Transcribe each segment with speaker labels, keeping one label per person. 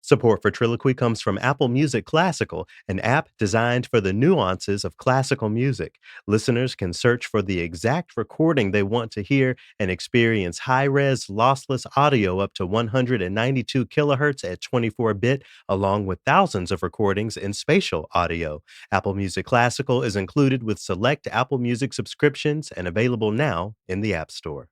Speaker 1: Support for Triloquy comes from Apple Music Classical, an app designed for the nuances of classical music. Listeners can search for the exact recording they want to hear and experience high-res, lossless audio up to 192 kilohertz at 24-bit, along with thousands of recordings in spatial audio. Apple Music Classical is included with select Apple Music subscriptions and available now in the App Store.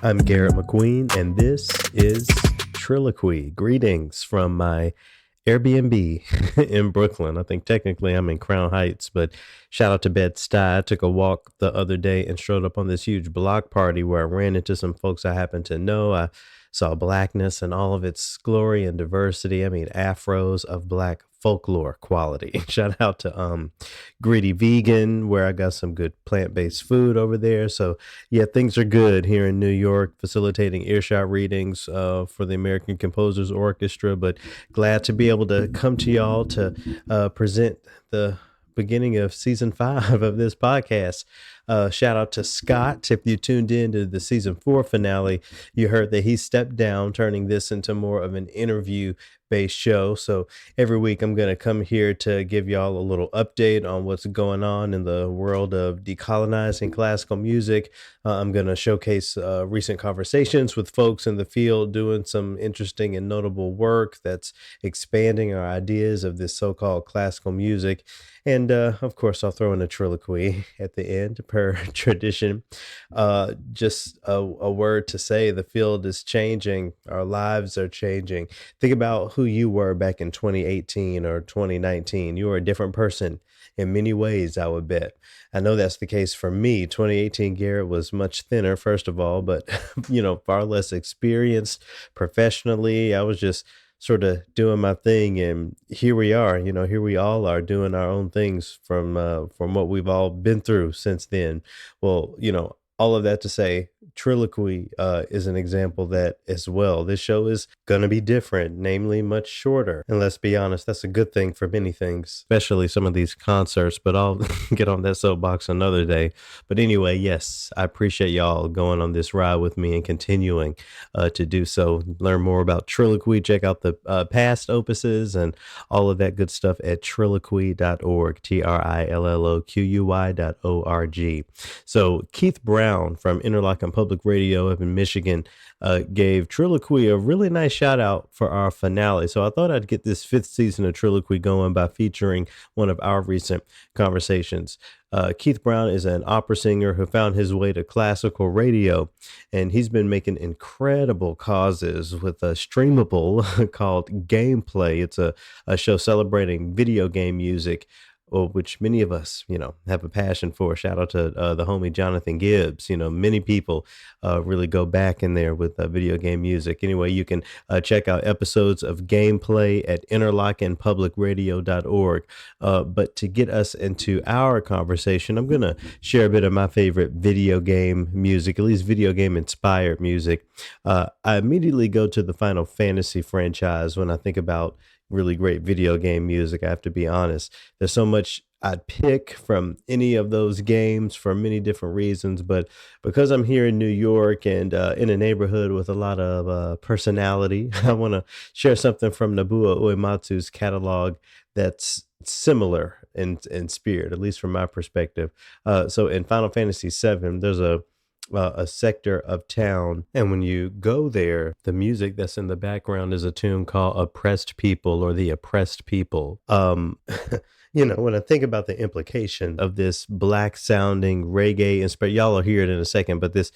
Speaker 1: I'm Garrett McQueen, and this is Triloquy. Greetings from my Airbnb in Brooklyn. I think technically I'm in Crown Heights, but shout out to Bed-Stuy. I took a walk the other day and showed up on this huge block party where I ran into some folks I happen to know. I saw blackness and all of its glory and diversity. I mean, afros of black folklore quality. Shout out to Gritty Vegan, where I got some good plant-based food over there. So yeah, things are good here in New York, facilitating earshot readings for the American Composers Orchestra. But glad to be able to come to y'all to present the beginning of season 5 of this podcast. Shout out to Scott. If you tuned in to the season 4 finale, you heard that he stepped down, turning this into more of an interview based show. So every week I'm going to come here to give y'all a little update on what's going on in the world of decolonizing classical music. I'm going to showcase recent conversations with folks in the field doing some interesting and notable work that's expanding our ideas of this so-called classical music. And of course, I'll throw in a triloquy at the end per tradition. Just a word to say, the field is changing. Our lives are changing. Think about who you were back in 2018 or 2019. You were a different person in many ways, I would bet. I know that's the case for me. 2018 Garrett was much thinner, first of all, but, far less experienced professionally. I was just sort of doing my thing, and here we are. Here we all are doing our own things from what we've all been through since then. Well, all of that to say, Triloquy is an example of that as well. This show is going to be different, namely much shorter. And let's be honest, that's a good thing for many things, especially some of these concerts, but I'll get on that soapbox another day. But anyway, yes, I appreciate y'all going on this ride with me and continuing to do so. Learn more about Triloquy, check out the past opuses and all of that good stuff at trilloquy.org, TRILLOQUY.org. So Keith Brown from Interlochen Public Radio up in Michigan gave Triloquy a really nice shout out for our finale. So I thought I'd get this 5th season of Triloquy going by featuring one of our recent conversations. Keith Brown is an opera singer who found his way to classical radio, and he's been making incredible causes with a streamable called Gameplay. It's a show celebrating video game music, which many of us, have a passion for. Shout out to the homie Jonathan Gibbs. Many people really go back in there with video game music. Anyway, you can check out episodes of Gameplay at interlochenpublicradio.org. But to get us into our conversation, I'm going to share a bit of my favorite video game music, at least video game inspired music. I immediately go to the Final Fantasy franchise when I think about really great video game music. I have to be honest. There's so much I'd pick from any of those games for many different reasons, but because I'm here in New York and in a neighborhood with a lot of personality, I want to share something from Nobuo Uematsu's catalog that's similar in spirit, at least from my perspective. So in Final Fantasy VII, there's a sector of town, and when you go there, the music that's in the background is a tune called Oppressed People or The Oppressed People. When I think about the implication of this black sounding reggae inspired, y'all will hear it in a second, but this,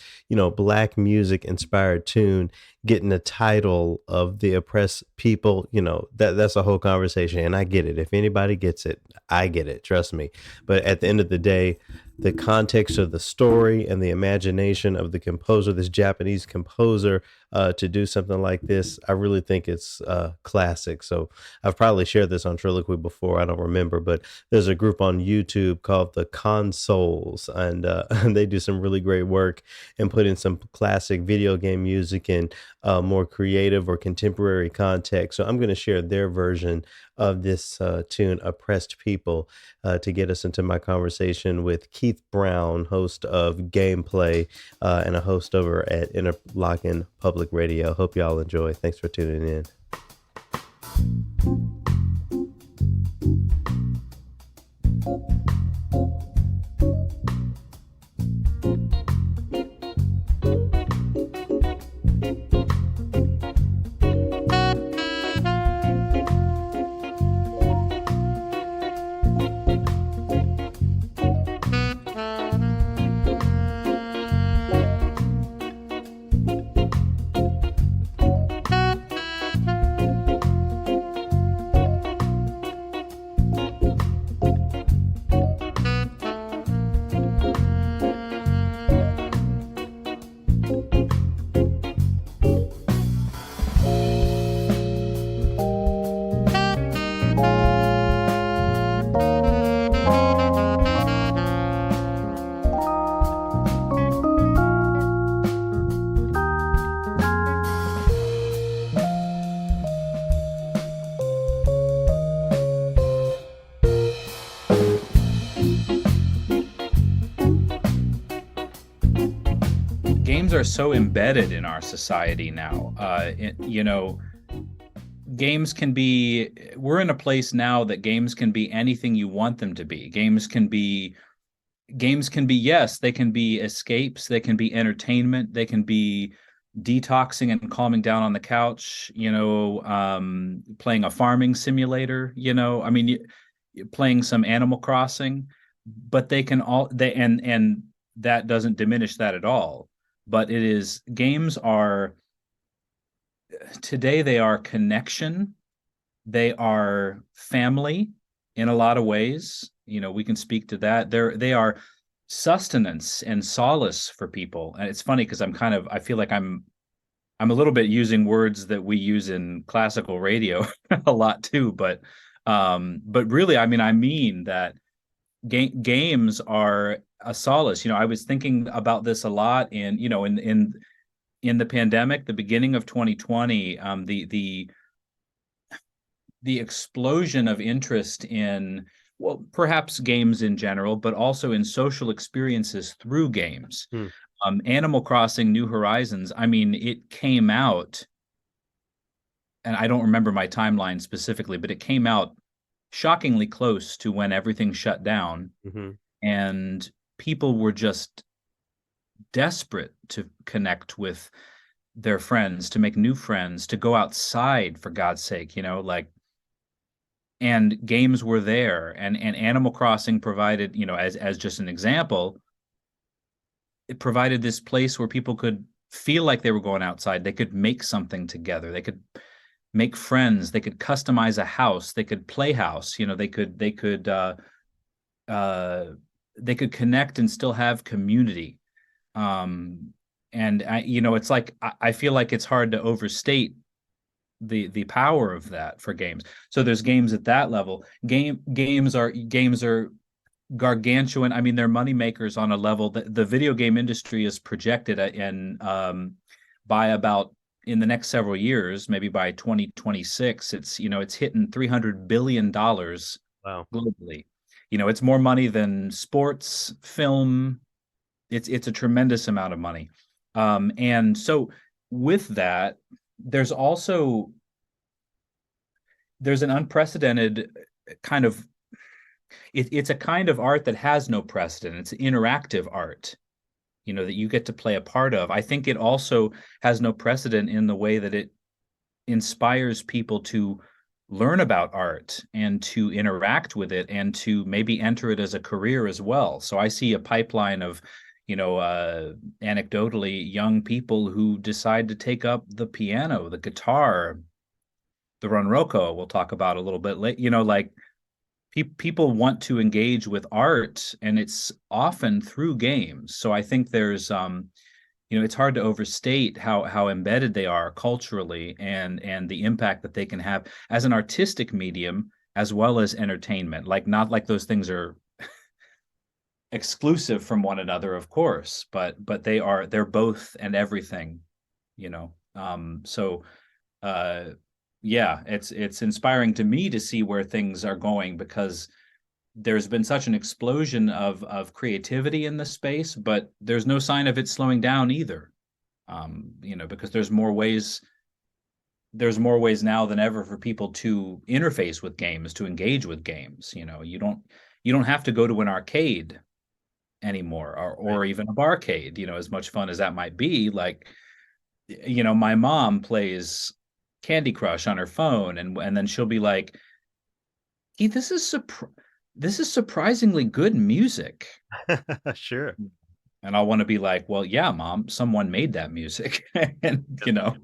Speaker 1: black music inspired tune getting the title of The Oppressed People, that's a whole conversation, and I get it. If anybody gets it, I get it, trust me. But at the end of the day, the context of the story and the imagination of the composer, this Japanese composer, to do something like this. I really think it's classic. So I've probably shared this on Triloquy before. I don't remember, but there's a group on YouTube called the Consoles, and and they do some really great work and put in some classic video game music and more creative or contemporary context. So I'm going to share their version of this tune, Oppressed People, to get us into my conversation with Keith Brown, host of Gameplay and a host over at Interlochen Public Radio. Hope y'all enjoy. Thanks for tuning in.
Speaker 2: Games are so embedded in our society now. Games can be, we're in a place now that games can be anything you want them to be. Games can be, yes, they can be escapes, they can be entertainment, they can be detoxing and calming down on the couch, playing a farming simulator, playing some Animal Crossing, but they can all, and that doesn't diminish that at all. But games are, today they are connection, they are family in a lot of ways. We can speak to that. They are sustenance and solace for people. And it's funny because I feel like I'm a little bit using words that we use in classical radio a lot too, but really, I mean that games are a solace. I was thinking about this a lot in the pandemic, the beginning of 2020, the explosion of interest in, well, perhaps games in general, but also in social experiences through games. Animal Crossing New Horizons, it came out, and I don't remember my timeline specifically, but it came out shockingly close to when everything shut down.
Speaker 1: Mm-hmm.
Speaker 2: And people were just desperate to connect with their friends, to make new friends, to go outside, for God's sake, and games were there, and Animal Crossing provided, as just an example, it provided this place where people could feel like they were going outside. They could make something together. They could make friends. They could customize a house. They could play house. They could connect and still have community. And it's like, I feel like it's hard to overstate the power of that for games. So there's games at that level. Games are gargantuan. They're money makers on a level that the video game industry is projected by about, in the next several years, maybe by 2026, it's hitting $300 billion. Wow. Globally. It's more money than sports, film. It's a tremendous amount of money. And so with that, there's an unprecedented kind of, it's a kind of art that has no precedent. It's interactive art, that you get to play a part of. I think it also has no precedent in the way that it inspires people to learn about art and to interact with it and to maybe enter it as a career as well. So I see a pipeline of, anecdotally, young people who decide to take up the piano, the guitar, the ronroco, we'll talk about a little bit later. People want to engage with art, and it's often through games. So I think there's it's hard to overstate how embedded they are culturally, and the impact that they can have as an artistic medium as well as entertainment. Like, not like those things are exclusive from one another, of course, but they're both and everything, so yeah, it's inspiring to me to see where things are going, because there's been such an explosion of creativity in this space, but there's no sign of it slowing down either. Because there's more ways now than ever for people to interface with games, to engage with games. You don't have to go to an arcade anymore, or
Speaker 1: Right.
Speaker 2: even a barcade, as much fun as that might be. Like, my mom plays Candy Crush on her phone, and then she'll be like, "Hey, this is surprisingly good music."
Speaker 1: Sure.
Speaker 2: And I want to be like, "Well, yeah, mom, someone made that music." And
Speaker 1: Yes, ma'am.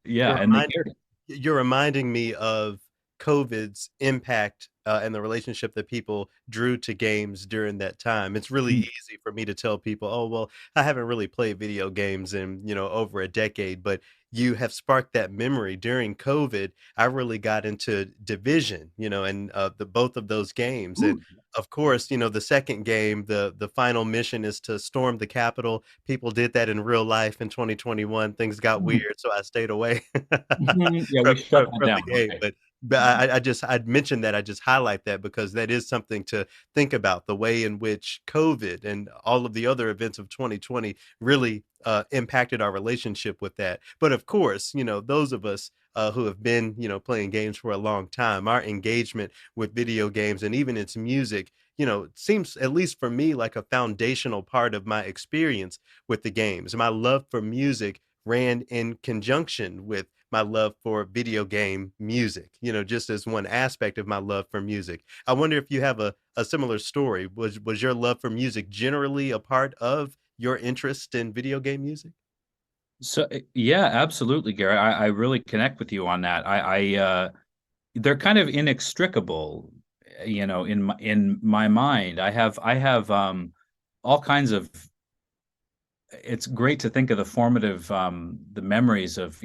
Speaker 2: yeah,
Speaker 1: You're
Speaker 2: and they hear it.
Speaker 1: you're reminding me of COVID's impact, and the relationship that people drew to games during that time. It's really
Speaker 2: Mm.
Speaker 1: easy for me to tell people, "Oh, well, I haven't really played video games in, over a decade," but you have sparked that memory. During COVID, I really got into Division, and, the both of those games, and,
Speaker 2: Ooh.
Speaker 1: of course, the second game, the final mission is to storm the Capitol. People did that in real life in 2021. Things got
Speaker 2: Mm.
Speaker 1: weird, so I stayed away.
Speaker 2: Mhm. Yeah, we
Speaker 1: from
Speaker 2: shut
Speaker 1: from
Speaker 2: that
Speaker 1: from the
Speaker 2: down.
Speaker 1: game,
Speaker 2: Okay.
Speaker 1: but
Speaker 2: Mhm.
Speaker 1: I'd mentioned that, I just highlight that because that is something to think about, the way in which COVID and all of the other events of 2020 really, impacted our relationship with that. But of course, those of us, who have been, playing games for a long time, our engagement with video games and even its music, seems, at least for me, like a foundational part of my experience with the games. My love for music ran in conjunction with my love for video game music, just as one aspect of my love for music. I wonder if you have a similar story. Was your love for music generally a part of your interest in video game music?
Speaker 2: So yeah, absolutely, Gary. I really connect with you on that. They're kind of inextricable, in my mind. I have all kinds of. It's great to think of the memories of,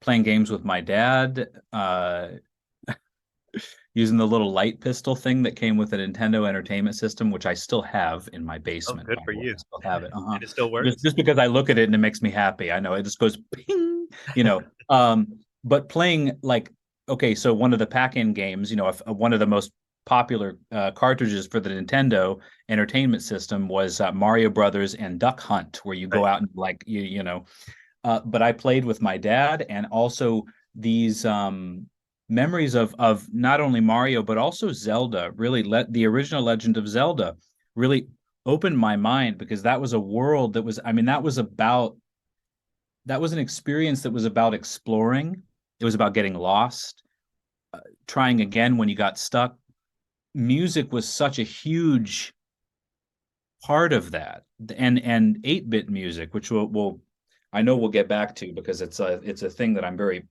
Speaker 2: playing games with my dad, using the little light pistol thing that came with the Nintendo Entertainment System, which I still have in my
Speaker 1: Oh,
Speaker 2: basement,
Speaker 1: good
Speaker 2: by
Speaker 1: for
Speaker 2: the way.
Speaker 1: you.
Speaker 2: I still have it. Uh-huh.
Speaker 1: And it still
Speaker 2: Just
Speaker 1: works?
Speaker 2: just because I look at it and it makes me happy. I know it just goes ping, you know. But playing, like, okay, so one of the pack-in games, one of the most popular cartridges for the Nintendo Entertainment System was Mario Brothers and Duck Hunt, where you go
Speaker 1: Right.
Speaker 2: out and, like, but I played with my dad, and also these memories of not only Mario but also Zelda. Really, let the original Legend of Zelda really opened my mind, because that was a world that was, I mean, that was an experience that was about exploring. It was about getting lost, trying again when you got stuck. Music was such a huge part of that, and 8-bit music, which we'll I know we'll get back to, because it's a thing that I'm very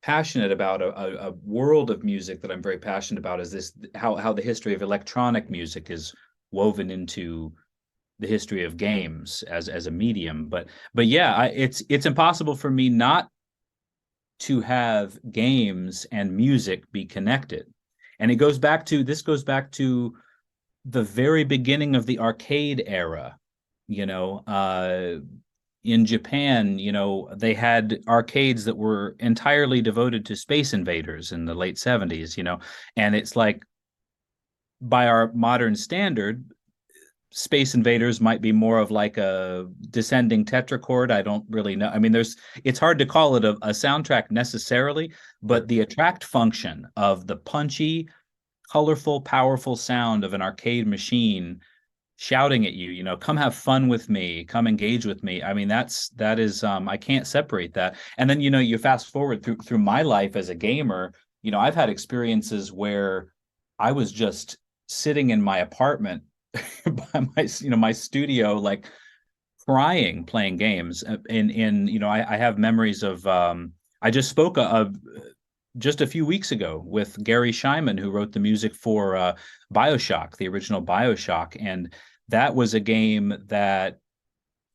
Speaker 2: passionate about. A world of music that I'm very passionate about is this, how the history of electronic music is woven into the history of games as a medium. But yeah, it's impossible for me not to have games and music be connected. And this goes back to the very beginning of the arcade era. You know, in Japan, they had arcades that were entirely devoted to Space Invaders in the late 70s, and it's like, by our modern standard, Space Invaders might be more of like a descending tetrachord. I don't really know. I mean, it's hard to call it a soundtrack necessarily, but
Speaker 1: Sure.
Speaker 2: the attract function of the punchy, colorful, powerful sound of an arcade machine shouting at you, come have fun with me, come engage with me. I mean, that is I can't separate that. And then, you fast forward through my life as a gamer. I've had experiences where I was just sitting in my apartment by my studio, like, crying playing games. I have memories of, I just spoke of just a few weeks ago with Gary Scheinman, who wrote the music for BioShock, the original BioShock. And that was a game that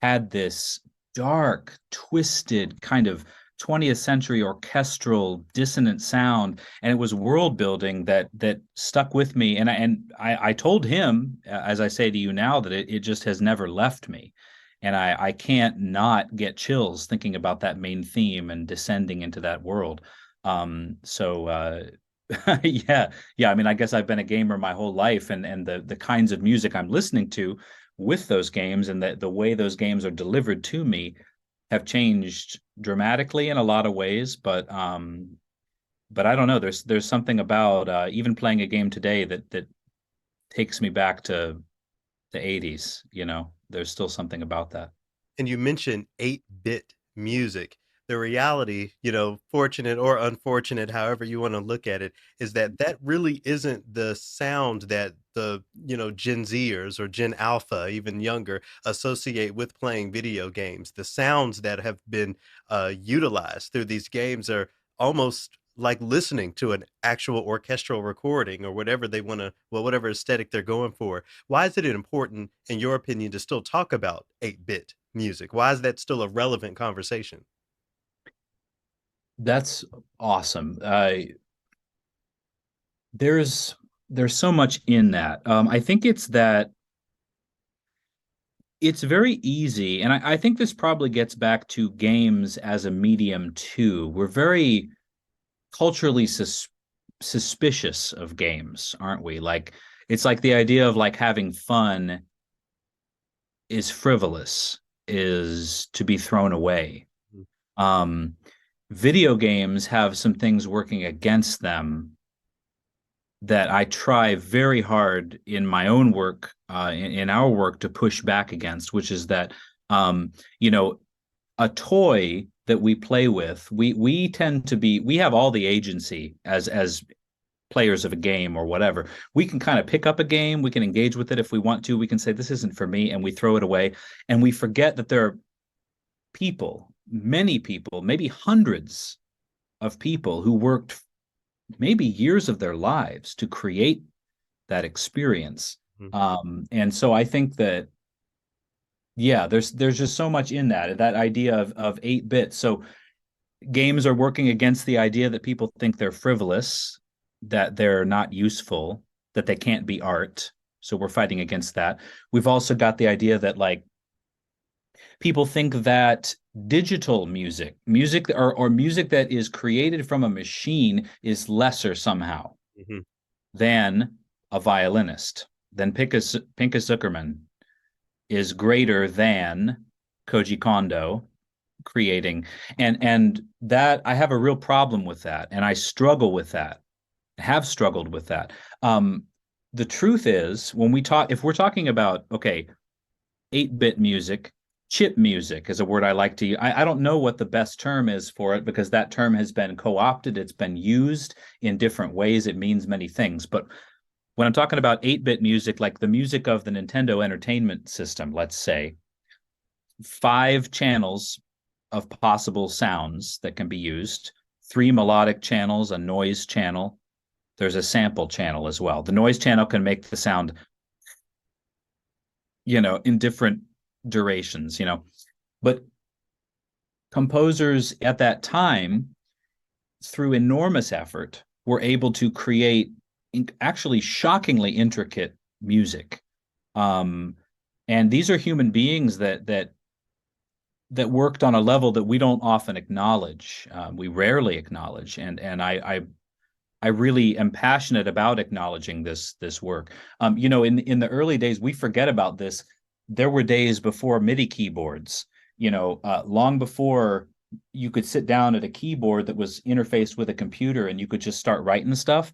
Speaker 2: had this dark, twisted kind of 20th century orchestral dissonant sound, and it was world building that stuck with me. And I told him, as I say to you now, that it just has never left me, and I can't not get chills thinking about that main theme and descending into that world. So yeah, yeah. I mean, I guess I've been a gamer my whole life, and the kinds of music I'm listening to with those games and the way those games are delivered to me have changed dramatically in a lot of ways. But I don't know. There's something about even playing a game today that takes me back to the 80s. There's still something about that.
Speaker 1: And you mentioned 8-bit music. The reality, fortunate or unfortunate, however you want to look at it, is that that really isn't the sound that the, Gen Zers or Gen Alpha, even younger, associate with playing video games. The sounds that have been utilized through these games are almost like listening to an actual orchestral recording or whatever they want to, well, whatever aesthetic they're going for. Why is it important, in your opinion, to still talk about 8-bit music? Why is that still a relevant conversation?
Speaker 2: That's awesome. There's there's so much in that. I think it's that it's very easy, and I think this probably gets back to games as a medium too. We're very culturally suspicious of games, aren't we? Like it's like the idea of like having fun is frivolous, is to be thrown away. Um, Video games have some things working against them that I try very hard in my own work, in our work, to push back against, which is that, um, you know, a toy that we play with, we tend to be, we have all the agency as players of a game or whatever. We can kind of pick up a game, we can engage with it if we want to. We can say this isn't for me, and we throw it away, and we forget that there are people, many people, maybe hundreds of people who worked maybe years of their lives to create that experience.
Speaker 1: Mhm.
Speaker 2: And so I think that, yeah, there's just so much in that idea of 8 bits. So games are working against the idea that people think they're frivolous, that they're not useful, that they can't be art. So we're fighting against that. We've also got the idea that like people think that digital music or music that is created from a machine is lesser somehow
Speaker 1: Mhm.
Speaker 2: than a violinist. Then Pinchas Zuckerman is greater than Koji Kondo creating, and that I have a real problem with that, and I struggle with that. Have struggled with that. The truth is, when we talk, if we're talking about, okay, 8-bit music, chip music is a word I like to use. I don't know what the best term is for it because that term has been co-opted. It's been used in different ways. It means many things. But when I'm talking about 8-bit music, like the music of the Nintendo Entertainment System, let's say, 5 channels of possible sounds that can be used, 3 melodic channels, a noise channel. There's a sample channel as well. The noise channel can make the sound, in different durations, But composers at that time, through enormous effort, were able to create actually shockingly intricate music. And these are human beings that worked on a level that we don't often acknowledge. We rarely acknowledge, and I really am passionate about acknowledging this work. In the early days, we forget about this. There were days before MIDI keyboards. Long before you could sit down at a keyboard that was interfaced with a computer and you could just start writing stuff.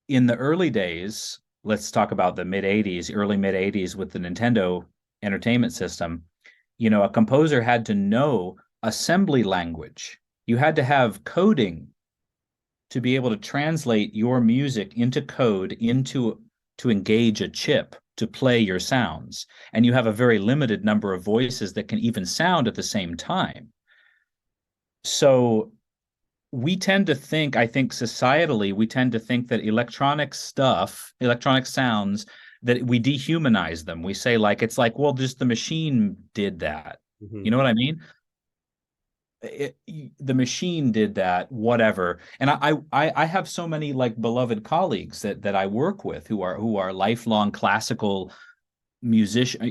Speaker 2: In the early days, let's talk about the mid '80s, early mid '80s with the Nintendo Entertainment System. A composer had to know assembly language. You had to have coding to be able to translate your music into code into to engage a chip to play your sounds, and you have a very limited number of voices that can even sound at the same time. So we tend to think, I think societally, we tend to think that electronic sounds, that we dehumanize them. We say like, it's like, well, just the machine did that.
Speaker 1: Hmm.
Speaker 2: You know what I mean? The machine did that, whatever. And I have so many like beloved colleagues that I work with who are lifelong classical musicians.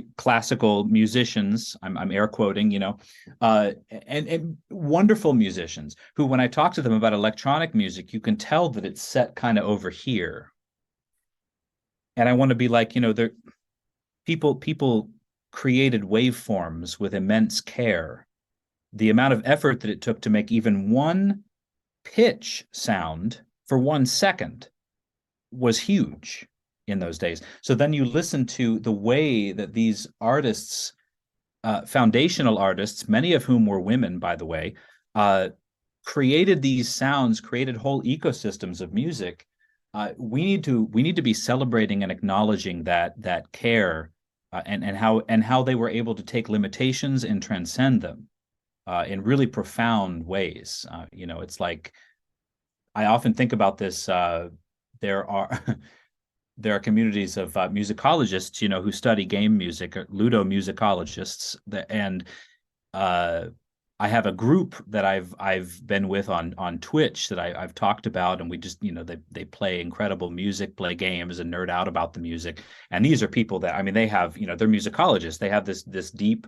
Speaker 2: I'm air quoting, and wonderful musicians who, when I talk to them about electronic music, you can tell that it's set kind of over here. And I want to be like, there people created waveforms with immense care. The amount of effort that it took to make even one pitch sound for 1 second was huge in those days. So then you listen to the way that these artists, foundational artists, many of whom were women, by the way, uh, created these sounds, created whole ecosystems of music. We need to be celebrating and acknowledging that care, and how they were able to take limitations and transcend them in really profound ways. It's like I often think about this. There are there are communities of musicologists, who study game music, or ludomusicologists, and uh, I have a group that I've been with on Twitch that I've talked about, and we just they play incredible music, play games, and nerd out about the music. And these are people that, I mean, they have, they're musicologists. They have this deep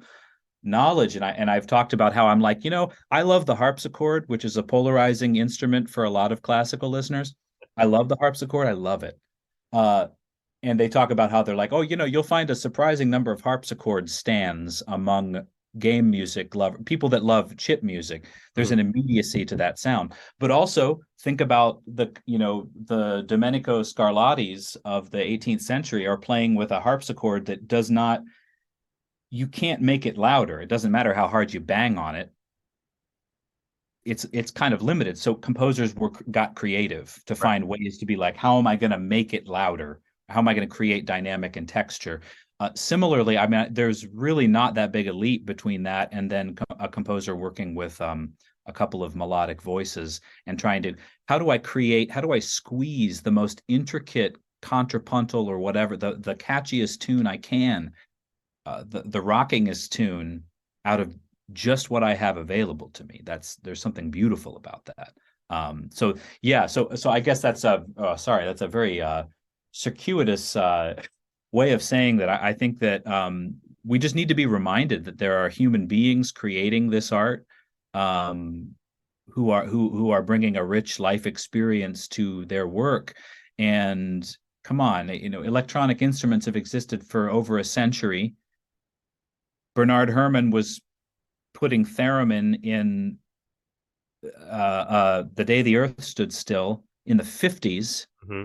Speaker 2: knowledge, and I've talked about how I'm like, I love the harpsichord, which is a polarizing instrument for a lot of classical listeners. I love the harpsichord. I love it. Uh, and they talk about how they're like, oh, you'll find a surprising number of harpsichord stands among game music people that love chip music. There's
Speaker 1: Hmm.
Speaker 2: an immediacy to that sound. But also think about the Domenico Scarlattis of the 18th century are playing with a harpsichord that does not, you can't make it louder. It doesn't matter how hard you bang on it. It's kind of limited. So composers got creative to
Speaker 1: Right.
Speaker 2: find ways to be like, how am I going to make it louder? How am I going to create dynamic and texture? Similarly, I mean, there's really not that big a leap between that and then a composer working with a couple of melodic voices and trying to, how do I squeeze the most intricate contrapuntal or whatever, the catchiest tune I can, the rockingest tune out of just what I have available to me. There's something beautiful about that. So yeah, so I guess that's that's a very circuitous way of saying that. I think that we just need to be reminded that there are human beings creating this art, um, who are bringing a rich life experience to their work. And come on, electronic instruments have existed for over a century. Bernard Herrmann was putting theremin in The Day the Earth Stood Still in the 50s,
Speaker 1: Hmm.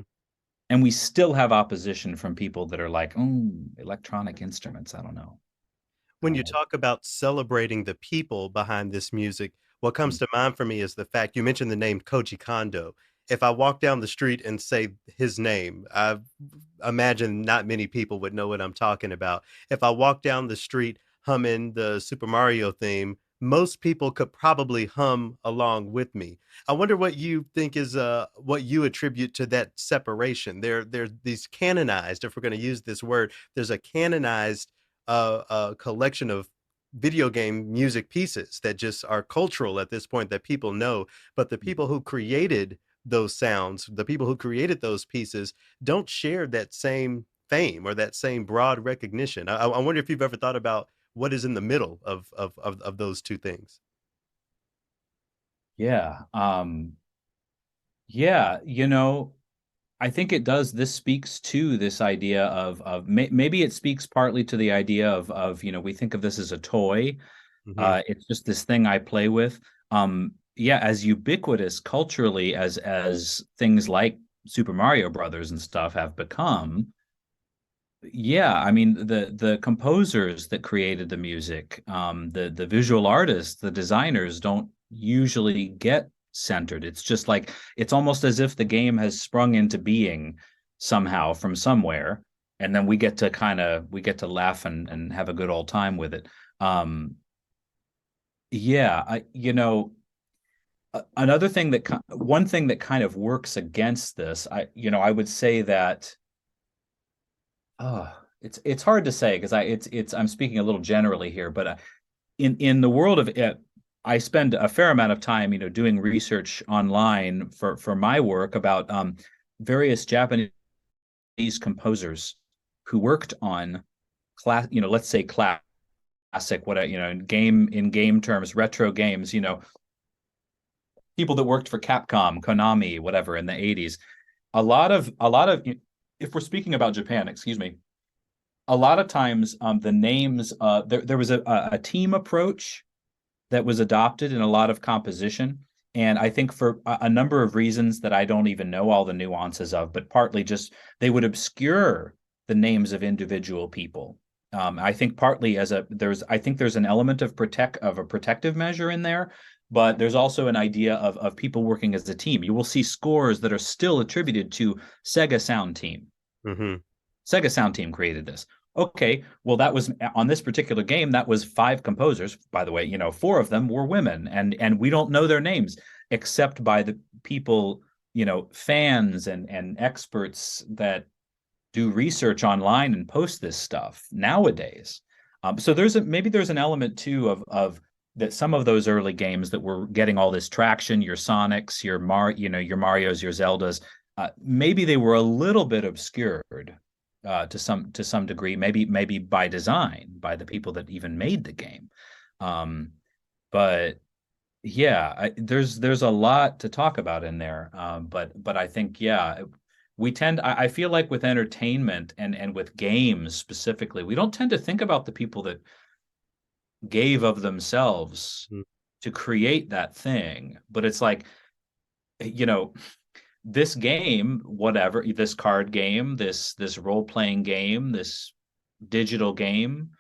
Speaker 2: and we still have opposition from people that are like, oh, electronic instruments, I don't know. I
Speaker 1: When
Speaker 2: don't
Speaker 1: you
Speaker 2: know.
Speaker 1: talk about celebrating the people behind this music, what comes to mind for me is the fact you mentioned the name Koji Kondo. If I walk down the street and say his name, I imagine not many people would know what I'm talking about. If I walk down the street humming the Super Mario theme, most people could probably hum along with me. I wonder what you think is what you attribute to that separation. There's these canonized, if we're going to use this word, there's a canonized a collection of video game music pieces that just are cultural at this point that people know, but the people who created those sounds, the people who created those pieces don't share that same fame or that same broad recognition. I wonder if you've ever thought about what is in the middle of those two things.
Speaker 2: Yeah. Yeah, I think it does. This speaks to this idea of maybe it speaks partly to the idea of we think of this as a toy.
Speaker 1: Hmm.
Speaker 2: It's just this thing I play with. Yeah, as ubiquitous culturally as things like Super Mario Brothers and stuff have become. Yeah, I mean the composers that created the music, the visual artists, the designers don't usually get centered. It's just like it's almost as if the game has sprung into being somehow from somewhere, and then we get to laugh and have a good old time with it. Um, yeah, another thing one thing that kind of works against this, I would say that. Oh, it's hard to say because I'm speaking a little generally here, but in the world of it, I spend a fair amount of time, doing research online for my work about various Japanese composers who worked on let's say classic, what in game terms, retro games, people that worked for Capcom, Konami, whatever in the 80s. A lot of if we're speaking about Japan, excuse me, a lot of times the names there was a team approach that was adopted in a lot of composition. And I think for a number of reasons that I don't even know all the nuances of, but partly just they would obscure the names of individual people. I think partly I think there's an element of a protective measure in there, but there's also an idea of people working as a team. You will see scores that are still attributed to Sega Sound Team.
Speaker 1: Mm-hmm.
Speaker 2: Sega Sound Team created this. Okay, well, that was on this particular game. That was 5 composers, by the way. 4 of them were women, and we don't know their names except by the people, fans and experts that do research online and post this stuff nowadays. So maybe there's an element too of that some of those early games that were getting all this traction, your Sonics, your Marios, your Zeldas, maybe they were a little bit obscured to some degree, maybe by design, by the people that even made the game. But yeah, there's a lot to talk about in there. But I think, yeah, I feel like with entertainment and with games specifically, we don't tend to think about the people that gave of themselves to create that thing. But it's like, this game, whatever, this card game, this role-playing game, this digital game,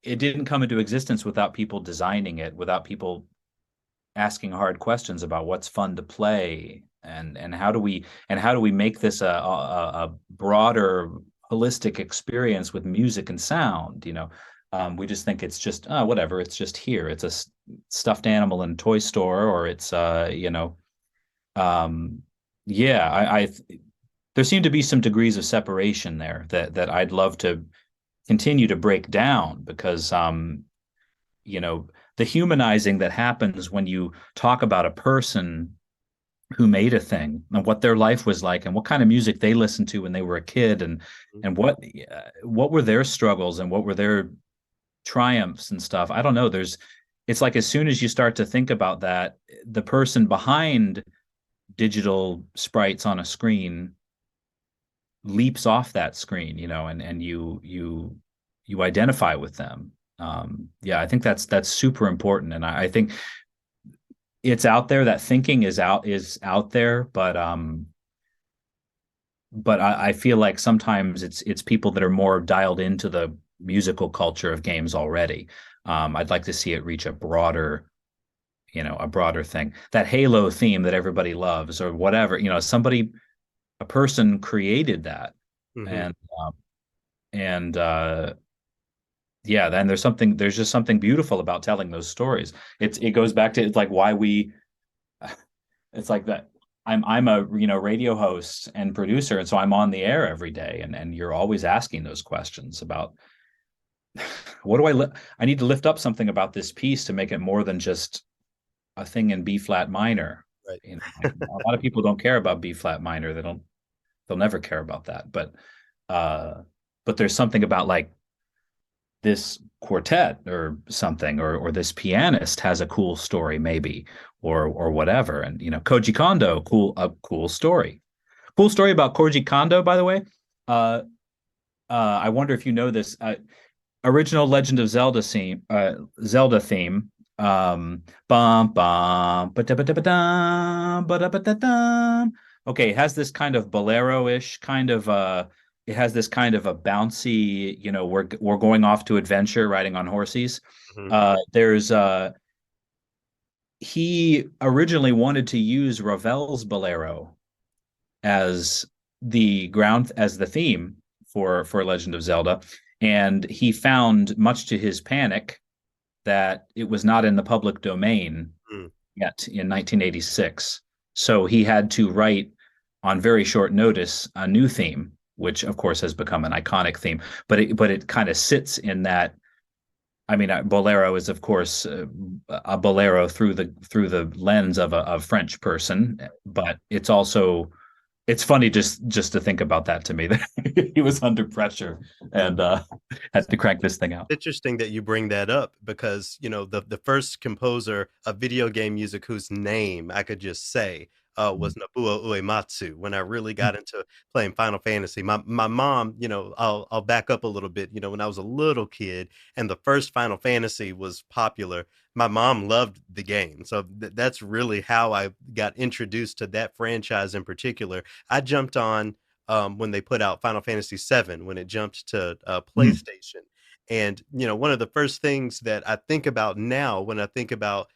Speaker 2: it didn't come into existence without people designing it, without people asking hard questions about what's fun to play, and how do we make this a broader holistic experience with music and sound. We just think it's just whatever, it's just here, it's a stuffed animal in a toy store, or it's yeah, I there seem to be some degrees of separation there that I'd love to continue to break down, because the humanizing that happens when you talk about a person who made a thing and what their life was like and what kind of music they listened to when they were a kid, and what were their struggles and what were their triumphs and stuff. I don't know. It's like as soon as you start to think about that, the person behind digital sprites on a screen leaps off that screen, and you identify with them. Yeah, I think that's super important, and I think it's out there. That thinking is out there, but I feel like sometimes it's people that are more dialed into the musical culture of games already. I'd like to see it reach a broader thing. That Halo theme that everybody loves, or whatever, a person created that. Mm-hmm. and yeah, then there's just something beautiful about telling those stories. It goes back to, it's like why it's like that. I'm a radio host and producer, and so I'm on the air every day, and you're always asking those questions about what do I need to lift up something about this piece to make it more than just a thing in B flat minor.
Speaker 1: Right.
Speaker 2: A lot of people don't care about B flat minor. They'll never care about that. But there's something about like this quartet or something, or this pianist has a cool story maybe, or whatever. And Koji Kondo, cool story. Cool story about Koji Kondo, by the way. I wonder if you know this. Original Legend of Zelda theme. Bum bum ba-da-ba-da-ba-dum. Okay, it has this kind of bolero-ish kind of it has this kind of a bouncy, we're going off to adventure riding on horses. Mm-hmm. He originally wanted to use Ravel's Bolero as the theme for Legend of Zelda, and he found, much to his panic, that it was not in the public domain yet in 1986. So he had to write on very short notice a new theme, which of course has become an iconic theme, but it kind of sits in that I mean, bolero is of course a bolero through the lens of a French person, but it's also it's funny just to think about that to me that he was under pressure and had to crank this thing out.
Speaker 1: Interesting that you bring that up because the first composer of video game music whose name I could just say was Nobuo Uematsu. When I really got into playing Final Fantasy, my mom, I'll back up a little bit. When I was a little kid and the first Final Fantasy was popular, my mom loved the game, so that's really how I got introduced to that franchise in particular. I jumped on when they put out Final Fantasy VII when it jumped to
Speaker 2: Mm.
Speaker 1: PlayStation. And one of the first things that I think about now when I think about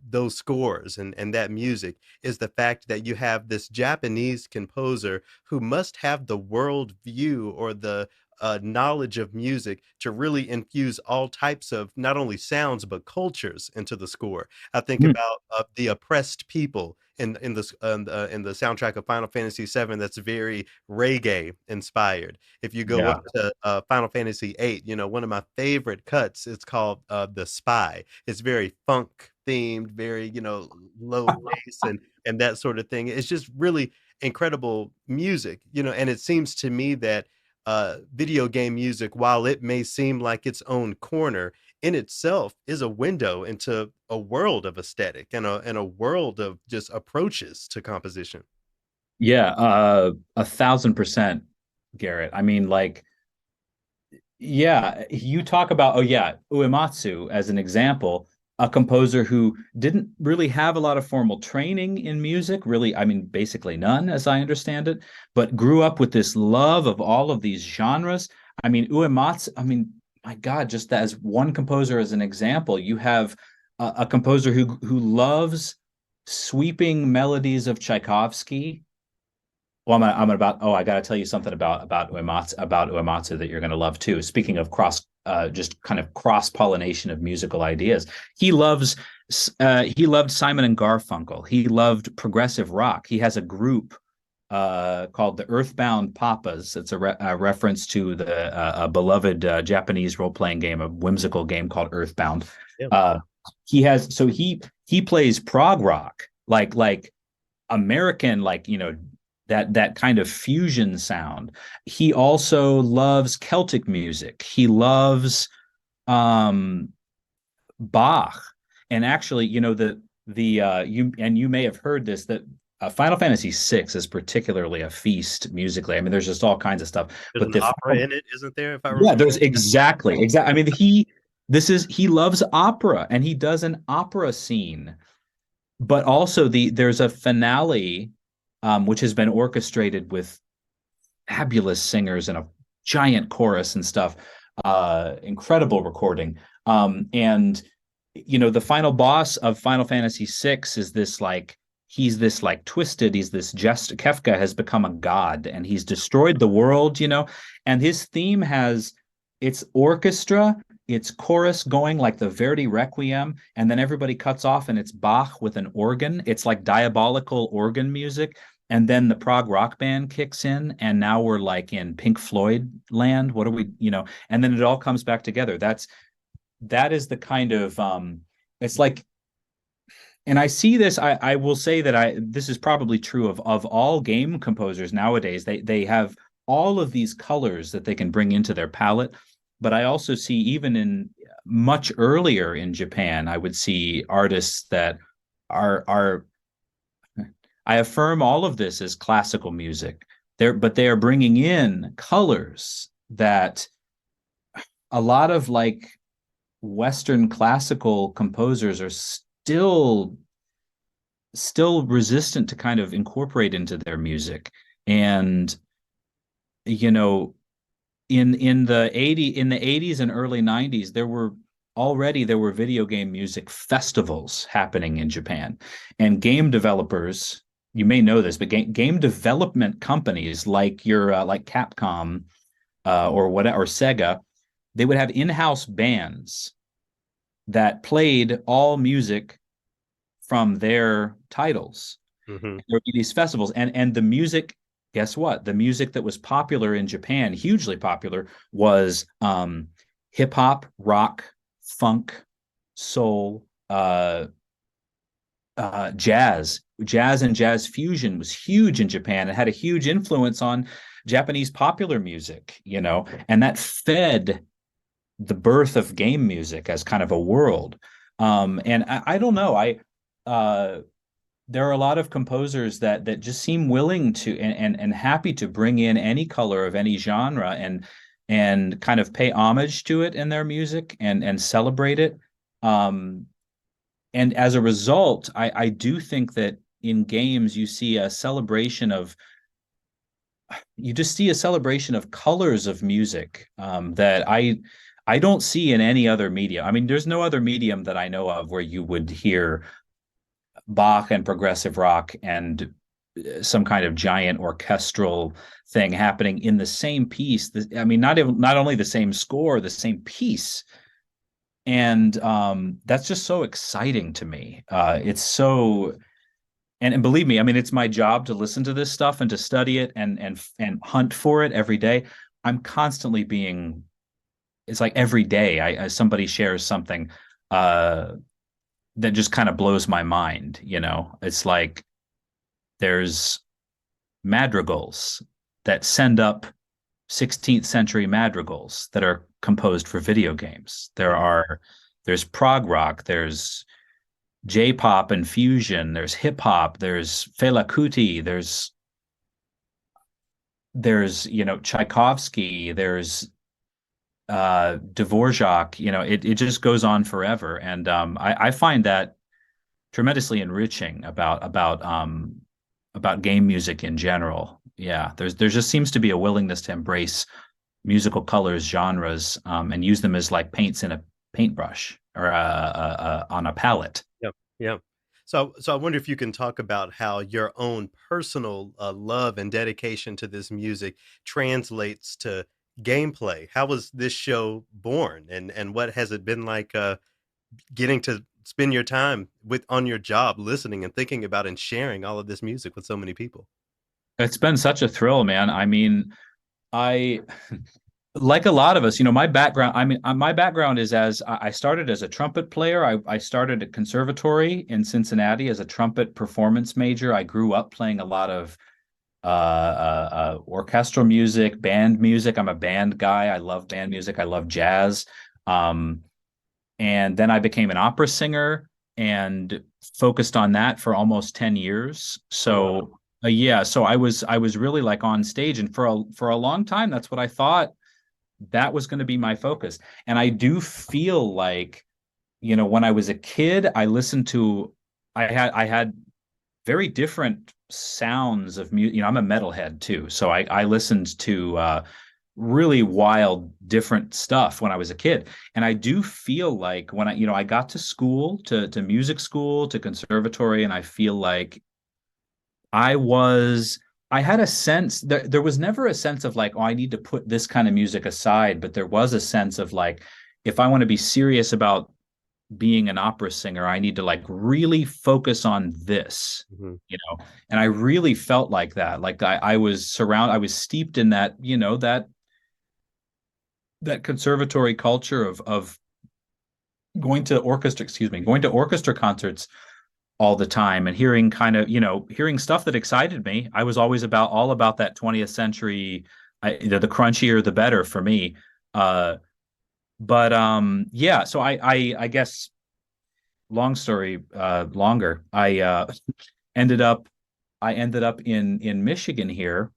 Speaker 1: those scores and that music is the fact that you have this Japanese composer who must have the world view or the knowledge of music to really infuse all types of not only sounds but cultures into the score. I think
Speaker 2: Mm.
Speaker 1: about the oppressed people in the soundtrack of Final Fantasy VII that's very reggae inspired. If you go
Speaker 2: Yeah.
Speaker 1: up to Final Fantasy VIII, one of my favorite cuts, it's called The Spy. It's very funk themed, very, low bass and that sort of thing. It's just really incredible music, and it seems to me that video game music, while it may seem like its own corner, in itself is a window into a world of aesthetic and a world of just approaches to composition.
Speaker 2: Yeah, 1,000%, Garrett. I mean, like, yeah, you talk about, oh yeah, Uematsu as an example, a composer who didn't really have a lot of formal training in music, really, I mean, basically none, as I understand it, but grew up with this love of all of these genres. I mean, Uematsu, I mean, my God, just as one composer as an example, you have a composer who loves sweeping melodies of Tchaikovsky. Well, I'm about. Oh, I got to tell you something about Uematsu that you're going to love too. Speaking of just kind of cross pollination of musical ideas, he loves. He loved Simon and Garfunkel. He loved progressive rock. He has a group called the Earthbound Papas. It's a reference to the a beloved Japanese role playing game, a whimsical game called Earthbound.
Speaker 1: Yeah.
Speaker 2: Uh, he plays prog rock like American, like, that kind of fusion sound. He also loves Celtic music. He loves um Bach. And actually, you may have heard this, that Final Fantasy VI is particularly a feast musically. I mean, there's just all kinds of stuff.
Speaker 1: There's
Speaker 2: But
Speaker 1: an opera in it, isn't there, if I
Speaker 2: yeah,
Speaker 1: remember?
Speaker 2: there's exactly. I mean, he loves opera and he does an opera scene, but also there's a finale, which has been orchestrated with fabulous singers and a giant chorus and stuff. Incredible recording. And the final boss of Final Fantasy VI is this like he's this like twisted, he's this jest Kefka has become a god and he's destroyed the world, and his theme has its orchestra, its chorus going like the Verdi Requiem, and then everybody cuts off and it's Bach with an organ. It's like diabolical organ music, and then the prog rock band kicks in and now we're like in Pink Floyd land. What are we, and then it all comes back together. That is the kind of it's like, and I see this, I will say that this is probably true of all game composers nowadays. They have all of these colors that they can bring into their palette, but I also see even in much earlier in Japan, I would see artists that are I affirm all of this as classical music. But they are bringing in colors that a lot of like Western classical composers are still resistant to kind of incorporate into their music. And you know, in the 80s and early 90s, there were video game music festivals happening in Japan. And game developers, you may know this, but game development companies like like Capcom or whatever, or Sega, they would have in-house bands that played all music from their titles.
Speaker 1: Hmm.
Speaker 2: There would be these festivals, and the music. Guess what? The music that was popular in Japan, hugely popular, was hip hop, rock, funk, soul, jazz and jazz fusion was huge in Japan. It had a huge influence on Japanese popular music, and that fed the birth of game music as kind of a world. And I don't know. Uh, there are a lot of composers that just seem willing to and happy to bring in any color of any genre and kind of pay homage to it in their music and celebrate it. And as a result, I do think that in games you just see a celebration of colors of music that I don't see in any other media. I mean, there's no other medium that I know of where you would hear Bach and progressive rock and some kind of giant orchestral thing happening in the same piece. I mean, not only the same score, the same piece. And that's just so exciting to me. It's so and believe me, I mean, it's my job to listen to this stuff and to study it and hunt for it every day. I'm constantly being it's like every day somebody shares something uh that just kind of blows my mind. It's like there's madrigals that send up 16th century madrigals that are composed for video games. There's prog rock, there's J-pop and fusion, there's hip hop, there's Fela Kuti, there's Tchaikovsky, there's Dvorak. It just goes on forever. And I find that tremendously enriching about game music in general. Yeah, there just seems to be a willingness to embrace musical colors, genres, and use them as like paints in a paintbrush or on a palette.
Speaker 1: Yep. Yeah. So I wonder if you can talk about how your own personal love and dedication to this music translates to gameplay. How was this show born, and what has it been like getting to spend your time with on your job listening and thinking about and sharing all of this music with so many people?
Speaker 2: It's been such a thrill, man. I mean, I like a lot of us, my background. I mean, my background is as I started as a trumpet player. I started at conservatory in Cincinnati as a trumpet performance major. I grew up playing a lot of orchestral music, band music. I'm a band guy. I love band music. I love jazz. Um, and then I became an opera singer and focused on that for almost 10 years. So yeah, so I was really like on stage, and for a long time, that's what I thought that was going to be my focus. And I do feel like, when I was a kid, I had very different sounds of music. I'm a metalhead too, so I listened to really wild, different stuff when I was a kid. And I do feel like when I got to school, to music school, to conservatory, and I feel like I was I had a sense there was never a sense of like, oh, I need to put this kind of music aside, but there was a sense of like, if I want to be serious about being an opera singer, I need to like really focus on this,
Speaker 1: Mhm.
Speaker 2: and I really felt like that. Like I was steeped in that, that conservatory culture of going to orchestra concerts all the time and hearing hearing stuff that excited me. I was always all about that 20th century. The crunchier the better for me. But yeah, so I guess long story longer. Ended up I ended up in Michigan here,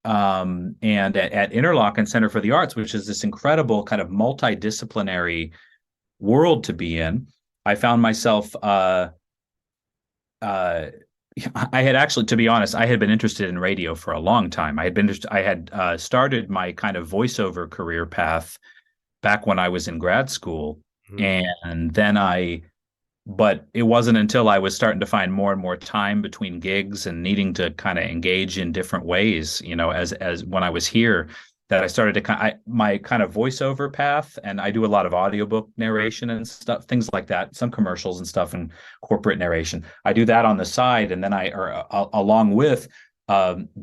Speaker 2: and at Interlochen Center for the Arts, which is this incredible kind of multidisciplinary world to be in. I found myself uh, I had actually, to be honest, I had been interested in radio for a long time. I had started my kind of voiceover career path back when I was in grad school,
Speaker 1: Mhm.
Speaker 2: and then but it wasn't until I was starting to find more and more time between gigs and needing to kind of engage in different ways, as when I was here, that I started to my kind of voiceover path. And I do a lot of audiobook narration and stuff, things like that, some commercials and stuff, and corporate narration. I do that on the side, and then along with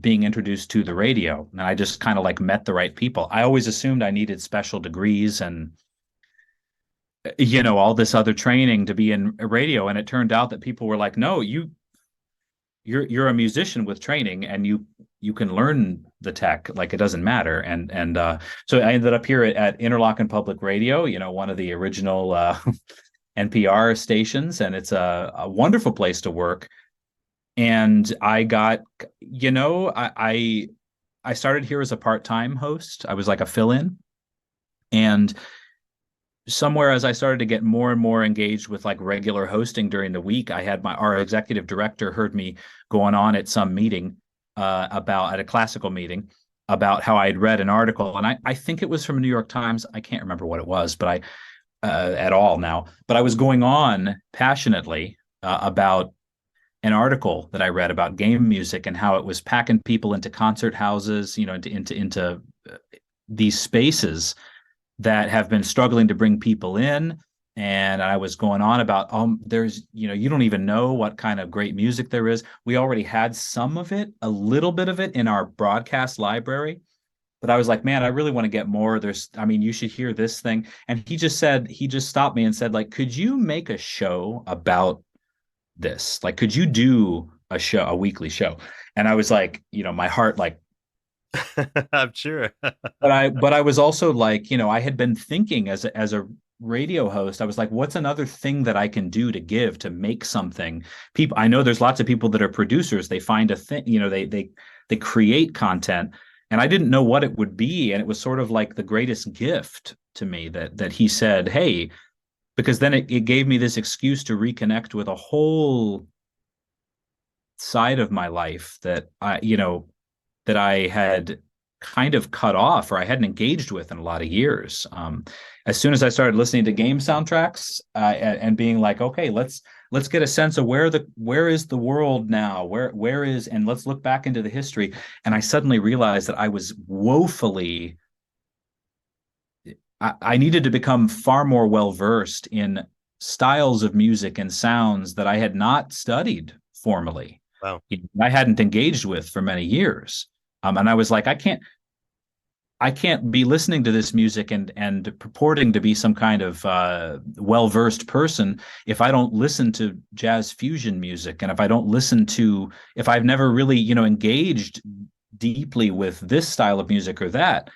Speaker 2: being introduced to the radio, and I just kind of like met the right people. I always assumed I needed special degrees and all this other training to be in radio. And it turned out that people were like, no, you're a musician with training, and you can learn the tech, like it doesn't matter. And so I ended up here at Interlochen Public Radio, one of the original NPR stations, and it's a wonderful place to work. And I got, I started here as a part-time host. I was like a fill-in. And somewhere as I started to get more and more engaged with like regular hosting during the week, I had our executive director heard me going on at some meeting at a classical meeting about how I had read an article. And I think it was from New York Times. I can't remember what it was, but at all now, but I was going on passionately about an article that I read about game music and how it was packing people into concert houses, into these spaces that have been struggling to bring people in. And I was going on about, there's, you don't even know what kind of great music there is. We already had some of it, a little bit of it in our broadcast library. But I was like, man, I really want to get more. You should hear this thing. And he just stopped me and said, like, could you make a show about this? Like, could you do a weekly show? And I was like, my heart, like,
Speaker 1: I'm sure.
Speaker 2: but I was also like, I had been thinking as a radio host, I was like, what's another thing that I can do to give, to make something? I know there's lots of people that are producers. They find a thing, they create content, and I didn't know what it would be. And it was sort of like the greatest gift to me that he said, hey, because then it gave me this excuse to reconnect with a whole side of my life that I had kind of cut off, or I hadn't engaged with in a lot of years. As soon as I started listening to game soundtracks and being like, okay, let's get a sense of where is the world now, where is, and let's look back into the history. And I suddenly realized that I was woefully, I needed to become far more well versed in styles of music and sounds that I had not studied formally.
Speaker 1: Wow.
Speaker 2: I hadn't engaged with for many years. And I was like, I can't be listening to this music and purporting to be some kind of well-versed person if I don't listen to jazz fusion music, and if I've never really, engaged deeply with this style of music or that.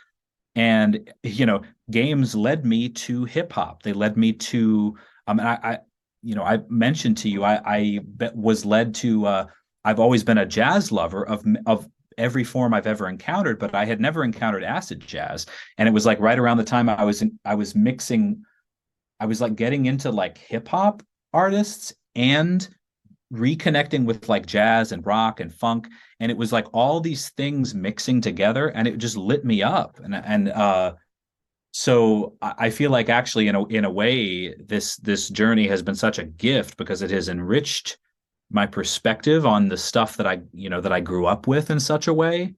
Speaker 2: And, games led me to hip hop. They led me to, I mentioned to you, I was led to, I've always been a jazz lover of every form I've ever encountered, but I had never encountered acid jazz. And it was like right around the time I was mixing, I was like getting into like hip hop artists and reconnecting with like jazz and rock and funk. And it was like all these things mixing together, and it just lit me up. So I feel like actually in a way, this journey has been such a gift because it has enriched my perspective on the stuff that I grew up with in such a way.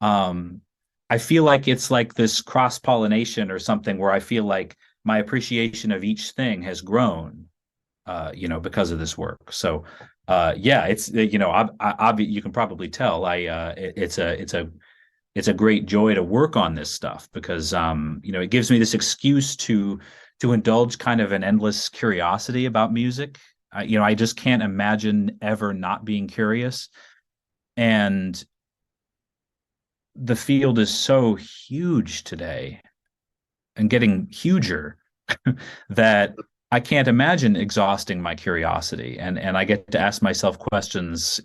Speaker 2: I feel like it's like this cross pollination or something where I feel like my appreciation of each thing has grown, because of this work. So, yeah, it's you can probably tell it's a great joy to work on this stuff because it gives me this excuse to indulge kind of an endless curiosity about music. I just can't imagine ever not being curious. And the field is so huge today and getting huger that I can't imagine exhausting my curiosity. And I get to ask myself questions,